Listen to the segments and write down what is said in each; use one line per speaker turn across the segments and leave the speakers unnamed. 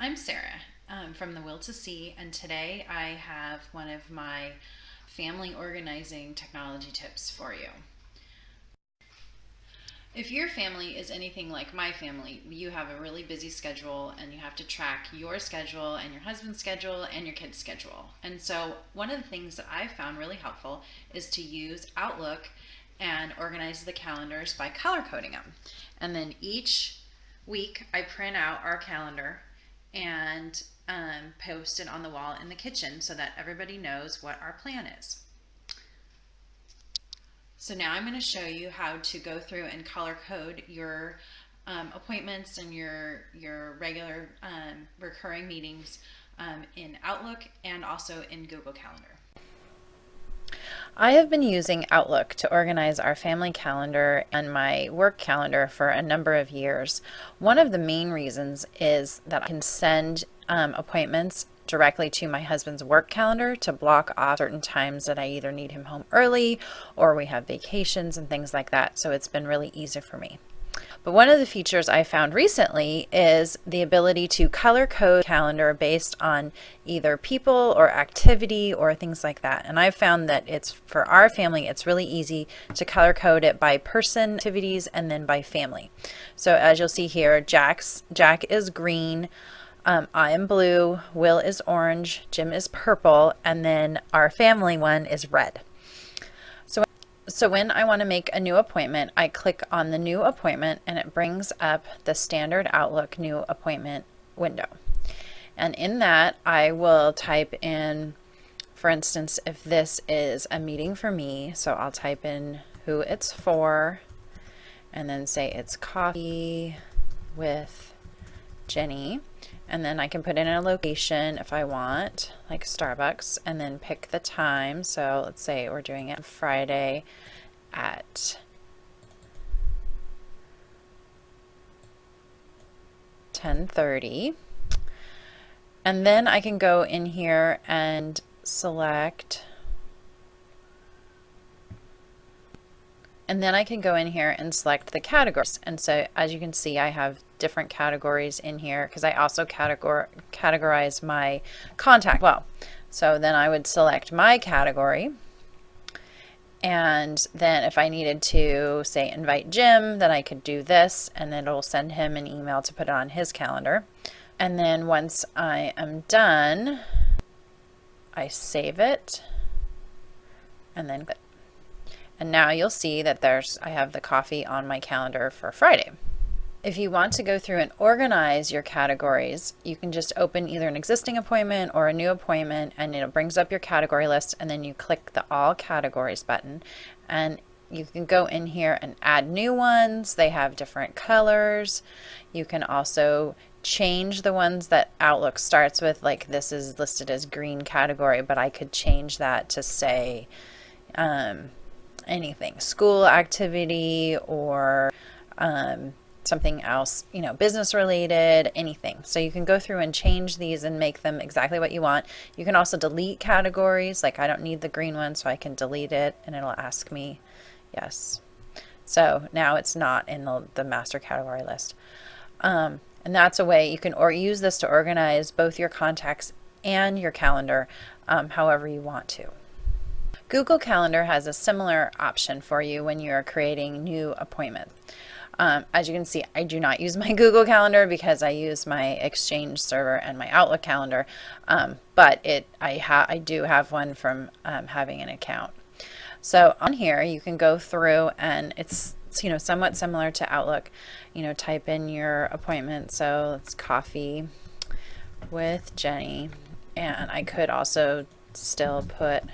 I'm Sarah from The Will to See, and today I have one of my family organizing technology tips for you. If your family is anything like my family, you have a really busy schedule and you have to track your schedule and your husband's schedule and your kids' schedule. And so, one of the things that I found really helpful is to use Outlook and organize the calendars by color coding them. And then each week, I print out our calendar and post it on the wall in the kitchen so that everybody knows what our plan is. So now I'm going to show you how to go through and color code your appointments and your regular recurring meetings in Outlook and also in Google Calendar.
I have been using Outlook to organize our family calendar and my work calendar for a number of years. One of the main reasons is that I can send appointments directly to my husband's work calendar to block off certain times that I either need him home early or we have vacations and things like that. So it's been really easy for me. But one of the features I found recently is the ability to color code calendar based on either people or activity or things like that. And I've found that it's for our family, it's really easy to color code it by person, activities, and then by family. So as you'll see here, Jack is green. I am blue, Will is orange, Jim is purple, and then our family one is red. So when I want to make a new appointment, I click on the new appointment and it brings up the standard Outlook new appointment window. And in that, I will type in, for instance, if this is a meeting for me, so I'll type in who it's for and then say it's coffee with Jenny. And then I can put in a location if I want, like Starbucks, and then pick the time. So let's say we're doing it Friday at 10:30. And then I can go in here and select, the categories. And so as you can see, I have different categories in here because I also categorize my contact well. So then I would select my category. And then if I needed to, say, invite Jim, then I could do this and then it'll send him an email to put it on his calendar. And then once I am done, I save it and then click. And now you'll see that I have the coffee on my calendar for Friday. If you want to go through and organize your categories, you can just open either an existing appointment or a new appointment and it brings up your category list, and then you click the All Categories button and you can go in here and add new ones. They have different colors. You can also change the ones that Outlook starts with, like this is listed as green category, but I could change that to say anything, school activity or something else, business related, anything. So you can go through and change these and make them exactly what you want. You can also delete categories, like I don't need the green one, so I can delete it and it'll ask me yes. So now it's not in the master category list. And that's a way you can use this to organize both your contacts and your calendar however you want to. Google Calendar has a similar option for you when you're creating new appointments. As you can see, I do not use my Google Calendar because I use my Exchange server and my Outlook calendar, but I do have one from having an account. So on here, you can go through and it's somewhat similar to Outlook. Type in your appointment. So it's coffee with Jenny, and I could also still put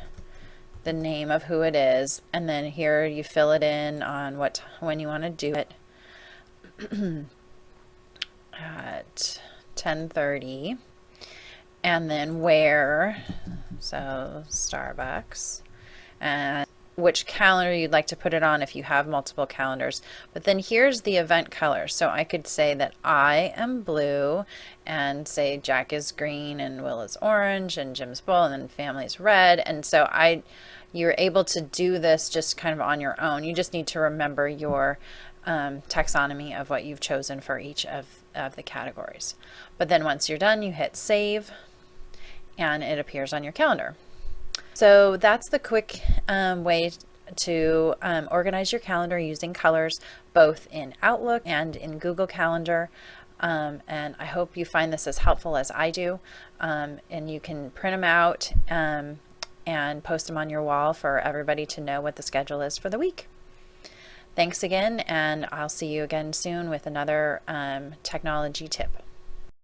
the name of who it is, and then here you fill it in on when you want to do it. At 10:30, and then where, so Starbucks, and which calendar you'd like to put it on if you have multiple calendars. But then here's the event color. So I could say that I am blue and say Jack is green and Will is orange and Jim's blue and then family's red. And so you're able to do this just kind of on your own. You just need to remember your taxonomy of what you've chosen for each of of the categories. But then once you're done, you hit save and it appears on your calendar. So that's the quick way to organize your calendar using colors, both in Outlook and in Google Calendar. And I hope you find this as helpful as I do. And you can print them out and post them on your wall for everybody to know what the schedule is for the week. Thanks again, and I'll see you again soon with another technology tip.